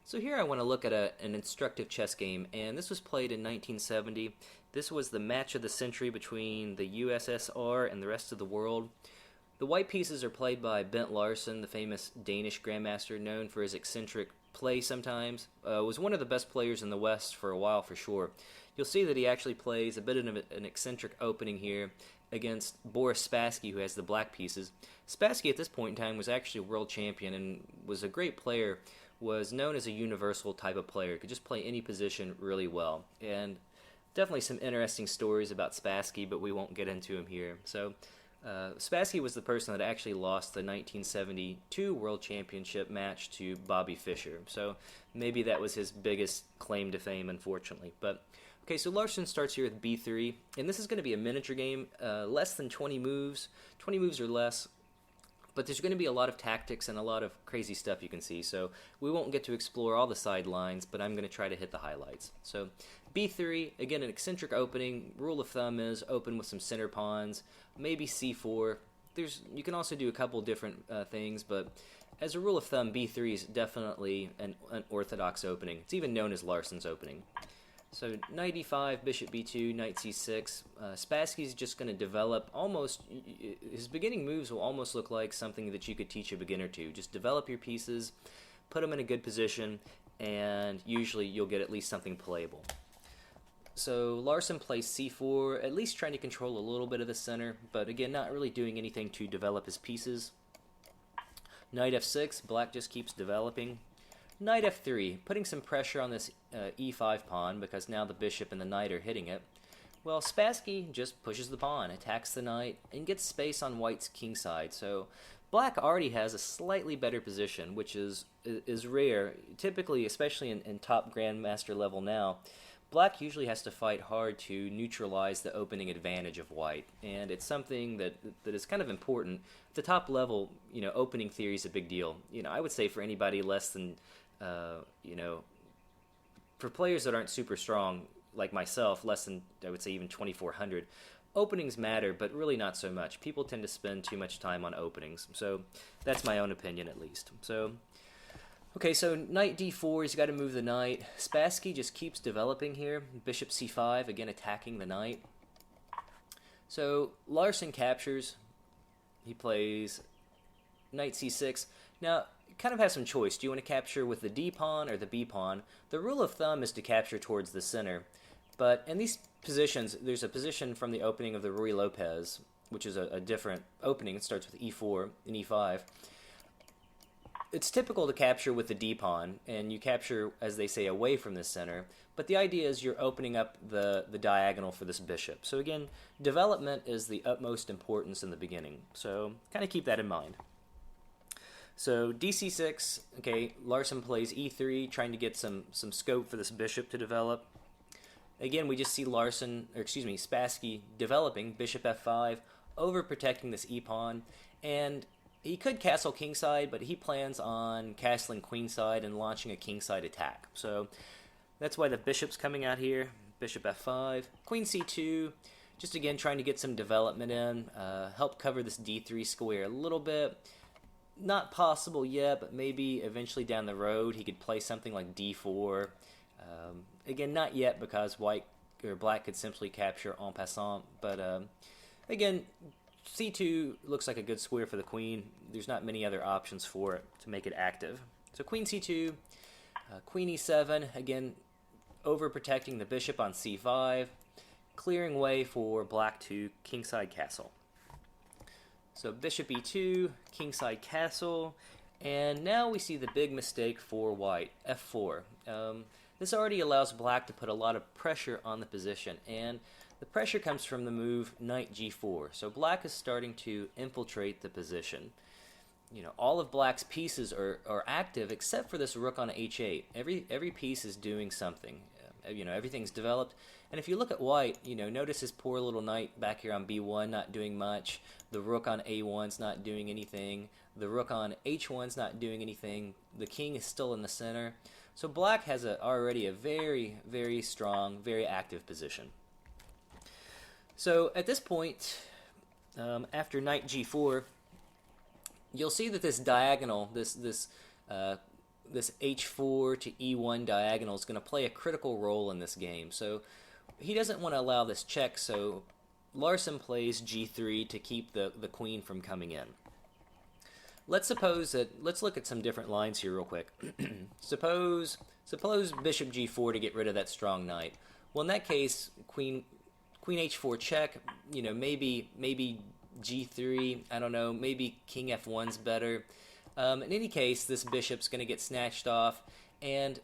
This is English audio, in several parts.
So here I want to look at an instructive chess game, and this was played in 1970. This was the match of the century between the USSR and the rest of the world. The white pieces are played by Bent Larsen, the famous Danish grandmaster known for his eccentric play sometimes. Was one of the best players in the West for a while for sure. You'll see that he actually plays a bit of an eccentric opening here against Boris Spassky, who has the black pieces. Spassky at this point in time was actually a world champion and was a great player, was known as a universal type of player, could just play any position really well. And definitely some interesting stories about Spassky, but we won't get into him here. So Spassky was the person that actually lost the 1972 World Championship match to Bobby Fischer. So maybe that was his biggest claim to fame, unfortunately. But okay, so Larsen starts here with b3, and this is going to be a miniature game, less than 20 moves or less. But there's going to be a lot of tactics and a lot of crazy stuff you can see, so we won't get to explore all the sidelines, but I'm going to try to hit the highlights. So b3, again, an eccentric opening. Rule of thumb is open with some center pawns, maybe c4. You can also do a couple different things, but as a rule of thumb, b3 is definitely an orthodox opening. It's even known as Larsen's opening. So knight e5, bishop b2, knight c6. Spassky's just going to develop his beginning moves will almost look like something that you could teach a beginner to. Just develop your pieces, put them in a good position, and usually you'll get at least something playable. So Larsen plays c4, at least trying to control a little bit of the center, but again, not really doing anything to develop his pieces. Knight f6, black just keeps developing. Knight f3, putting some pressure on this e5 pawn because now the bishop and the knight are hitting it. Well, Spassky just pushes the pawn, attacks the knight, and gets space on white's kingside. So black already has a slightly better position, which is rare. Typically, especially in top grandmaster level now, black usually has to fight hard to neutralize the opening advantage of white, and it's something that is kind of important. At the top level, opening theory is a big deal. I would say for anybody less than for players that aren't super strong, like myself, less than, I would say, even 2400, openings matter, but really not so much. People tend to spend too much time on openings, so that's my own opinion at least. So, okay, so knight d4, he's got to move the knight. Spassky just keeps developing here. Bishop c5, again attacking the knight. So Larsen captures. He plays knight c6. Now, kind of have some choice. Do you want to capture with the d pawn or the b pawn? The rule of thumb is to capture towards the center, but in these positions, there's a position from the opening of the Ruy Lopez, which is a different opening. It starts with e4 and e5. It's typical to capture with the d pawn, and you capture, as they say, away from the center, but the idea is you're opening up the diagonal for this bishop. So again, development is the utmost importance in the beginning, so kind of keep that in mind. So dc6, okay, Larsen plays e3, trying to get some scope for this bishop to develop. Again, we just see Spassky developing, bishop f5, overprotecting this e-pawn, and he could castle kingside, but he plans on castling queenside and launching a kingside attack. So that's why the bishop's coming out here, bishop f5, queen c2, just again trying to get some development in, help cover this d3 square a little bit. Not possible yet, but maybe eventually down the road he could play something like d4. Again, not yet because black could simply capture en passant. But again, c2 looks like a good square for the queen. There's not many other options for it to make it active. So queen c2, queen e7, again overprotecting the bishop on c5, clearing way for black to kingside castle. So bishop e2, kingside castle, and now we see the big mistake for white, f4. This already allows black to put a lot of pressure on the position, and the pressure comes from the move knight g4. So black is starting to infiltrate the position. All of black's pieces are active except for this rook on h8. Every piece is doing something. Everything's developed. And if you look at white, notice his poor little knight back here on b1 not doing much. The rook on a1's not doing anything. The rook on h1's not doing anything. The king is still in the center. So black has already a very, very strong, very active position. So at this point, after knight g4, you'll see that this diagonal, this this h4 to e1 diagonal is going to play a critical role in this game. So he doesn't want to allow this check, so Larsen plays g3 to keep the queen from coming in. Let's look at some different lines here real quick. suppose bishop g4 to get rid of that strong knight. Well, in that case, queen h4 check, maybe g3, I don't know, maybe king f1's better. In any case, this bishop's going to get snatched off, and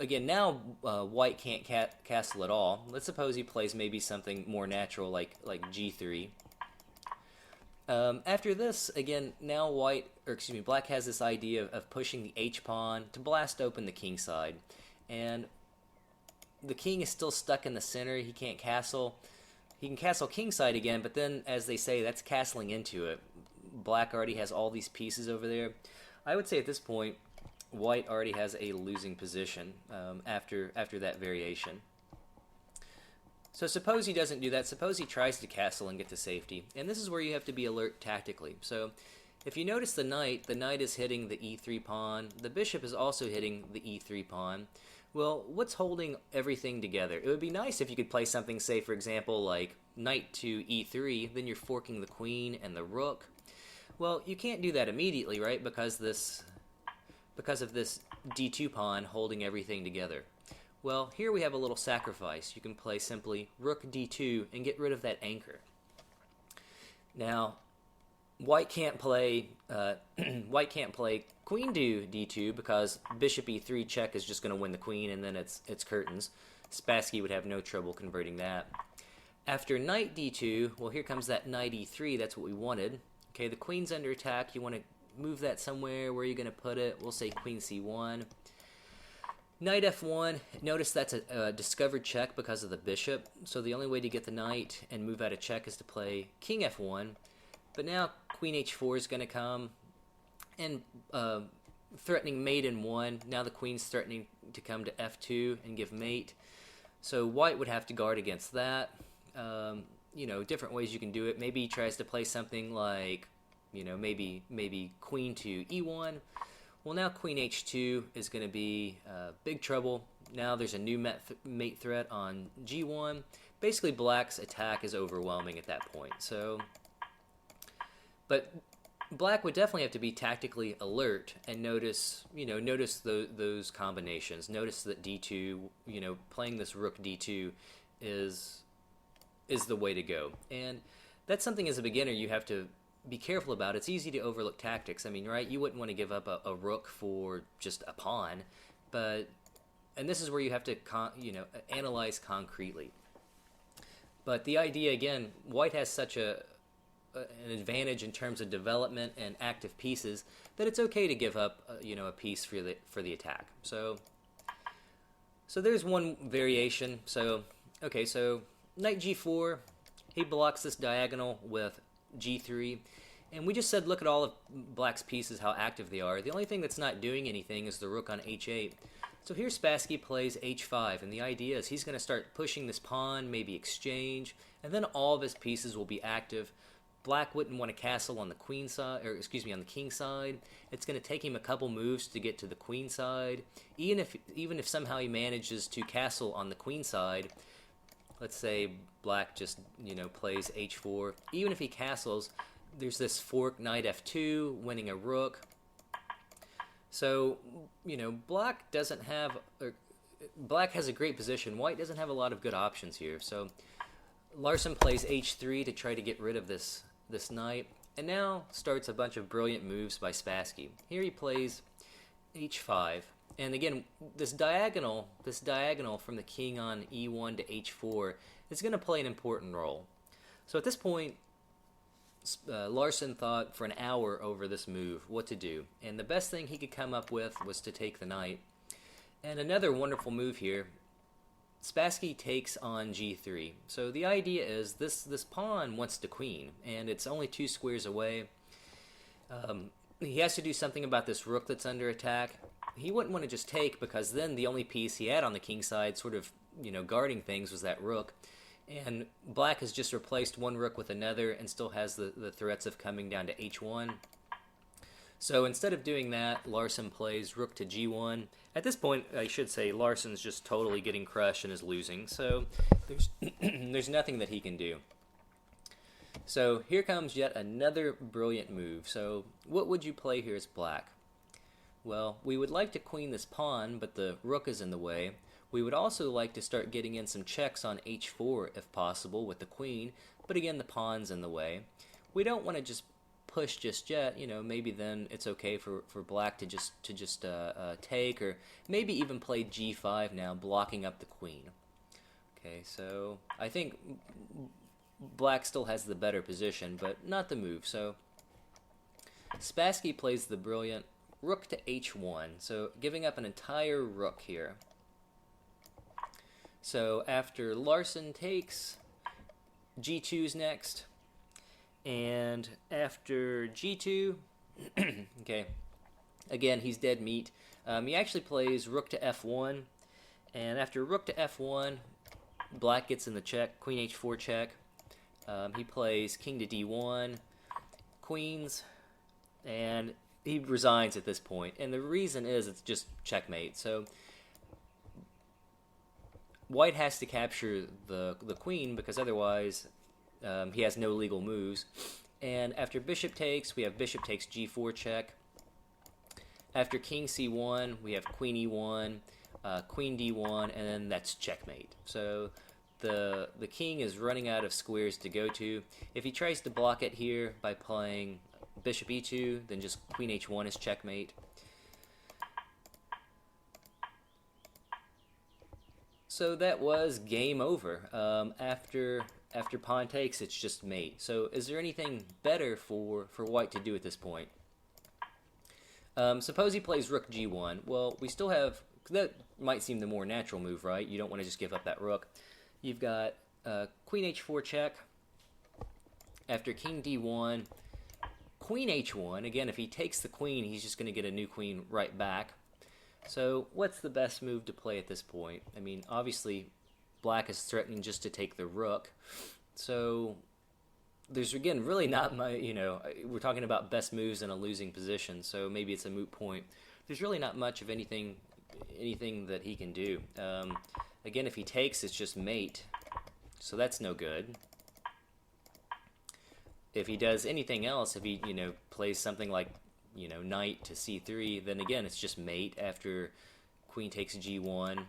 again, now white can't castle at all. Let's suppose he plays maybe something more natural like g3. After this, again, now black has this idea of pushing the h-pawn to blast open the king side. And the king is still stuck in the center. He can't castle. He can castle king side again, but then, as they say, that's castling into it. Black already has all these pieces over there. I would say at this point, white already has a losing position after that variation. So suppose he doesn't do that. Suppose he tries to castle and get to safety. And this is where you have to be alert tactically. So if you notice the knight is hitting the e3 pawn. The bishop is also hitting the e3 pawn. Well, what's holding everything together? It would be nice if you could play something, say, for example, like knight to e3. Then you're forking the queen and the rook. Well, you can't do that immediately, right? Because of this d2 pawn holding everything together. Well, here we have a little sacrifice. You can play simply rook d2 and get rid of that anchor. Now, white can't play queen to d2 because bishop e3 check is just going to win the queen, and then it's curtains. Spassky would have no trouble converting that. After knight d2, well, here comes that knight e3. That's what we wanted. Okay, the queen's under attack. You want to move that somewhere. Where are you going to put it? We'll say queen c1. Knight f1, notice that's a discovered check because of the bishop, so the only way to get the knight and move out of check is to play king f1. But now queen h4 is going to come, and threatening mate in 1. Now the queen's threatening to come to f2 and give mate. So white would have to guard against that. Different ways you can do it. Maybe he tries to play something like, maybe queen to e1. Well, now queen h2 is going to be big trouble. Now there's a new mate threat on g1. Basically, black's attack is overwhelming at that point. But black would definitely have to be tactically alert and notice those combinations. Notice that d2, playing this rook d2 is the way to go. And that's something as a beginner you have to be careful about. It's easy to overlook tactics. I mean, right? You wouldn't want to give up a rook for just a pawn, and this is where you have to analyze concretely. But the idea, again, white has such an advantage in terms of development and active pieces that it's okay to give up a piece for the attack. So there's one variation. So knight g4, he blocks this diagonal with g3, and we just said look at all of black's pieces, how active they are. The only thing that's not doing anything is the rook on h8. So here Spassky plays h5, and the idea is he's going to start pushing this pawn, maybe exchange, and then all of his pieces will be active. Black wouldn't want to castle on the queen side, on the king side. It's going to take him a couple moves to get to the queen side. Even if somehow he manages to castle on the queen side, let's say black just, plays h4. Even if he castles, there's this fork knight f2, winning a rook. So, black has a great position. White doesn't have a lot of good options here. So Larsen plays h3 to try to get rid of this knight. And now starts a bunch of brilliant moves by Spassky. Here he plays h5. And again, this diagonal from the king on e1 to h4 is going to play an important role. So at this point, Larsen thought for an hour over this move, what to do. And the best thing he could come up with was to take the knight. And another wonderful move here, Spassky takes on g3. So the idea is this pawn wants the queen, and it's only 2 squares away. He has to do something about this rook that's under attack. He wouldn't want to just take, because then the only piece he had on the king side sort of, guarding things was that rook. And black has just replaced one rook with another and still has the threats of coming down to h1. So instead of doing that, Larson plays rook to g1. At this point, I should say Larson's just totally getting crushed and is losing, so there's, there's nothing that he can do. So here comes yet another brilliant move. So what would you play here as black? Well, we would like to queen this pawn, but the rook is in the way. We would also like to start getting in some checks on h4 if possible with the queen, but again the pawn's in the way. We don't want to just push just yet, maybe then it's okay for black to just take, or maybe even play g5 now, blocking up the queen. Okay, so I think black still has the better position, but not the move. So Spassky plays the brilliant rook to h1, so giving up an entire rook here. So after Larson takes, g2's next, and after g2, okay, again he's dead meat. He actually plays rook to f1, and after rook to f1, black gets in the check, queen h4 check. He plays king to d1, queens, and he resigns at this point. And the reason is it's just checkmate. So white has to capture the queen because otherwise he has no legal moves. And after bishop takes, we have bishop takes g4 check. After king c1, we have queen e1, queen d1, and then that's checkmate. So the king is running out of squares to go to. If he tries to block it here by playing bishop e2, then just queen h1 is checkmate. So that was game over. After pawn takes, it's just mate. So is there anything better for white to do at this point? Suppose he plays rook g1. Well, we still have, that might seem the more natural move, right? You don't want to just give up that rook. You've got queen h4 check. After king d1, queen h1. Again, if he takes the queen, he's just going to get a new queen right back. So what's the best move to play at this point? I mean, obviously, black is threatening just to take the rook. So there's, again, really not my, we're talking about best moves in a losing position, so maybe it's a moot point. There's really not much of anything that he can do. Again, if he takes, it's just mate, so that's no good. If he does anything else, if he, plays something like, knight to c3, then again, it's just mate after queen takes g1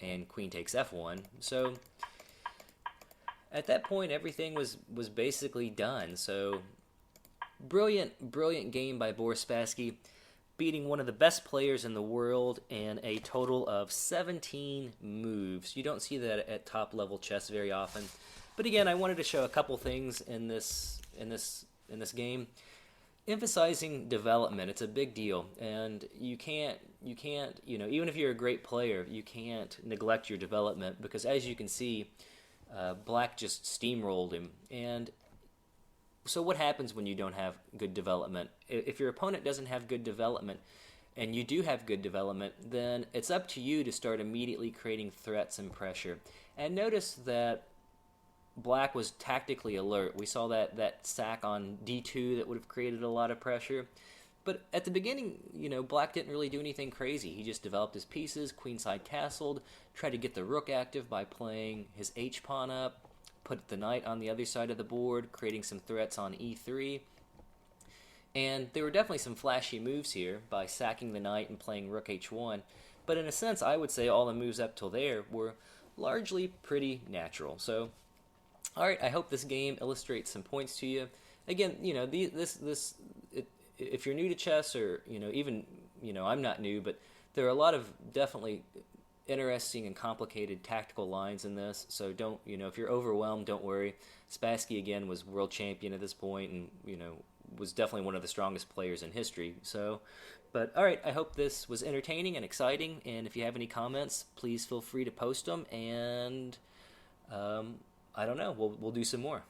and queen takes f1. So at that point, everything was basically done. So brilliant game by Boris Spassky, beating one of the best players in the world in a total of 17 moves. You don't see that at top level chess very often. But again, I wanted to show a couple things in this game. Emphasizing development, it's a big deal, and you can't, even if you're a great player, you can't neglect your development, because as you can see, black just steamrolled him. And so what happens when you don't have good development? If your opponent doesn't have good development, and you do have good development, then it's up to you to start immediately creating threats and pressure. And notice that black was tactically alert. We saw that sack on d2 that would have created a lot of pressure. But at the beginning, black didn't really do anything crazy. He just developed his pieces, queenside castled, tried to get the rook active by playing his h-pawn up, put the knight on the other side of the board, creating some threats on e3. And there were definitely some flashy moves here by sacking the knight and playing rook h1. But in a sense, I would say all the moves up till there were largely pretty natural. So alright, I hope this game illustrates some points to you. Again, if you're new to chess, or, even, I'm not new, but there are a lot of definitely interesting and complicated tactical lines in this, so don't, if you're overwhelmed, don't worry. Spassky, again, was world champion at this point, and, was definitely one of the strongest players in history, so, but, alright, I hope this was entertaining and exciting, and if you have any comments, please feel free to post them, and, I don't know. We'll do some more.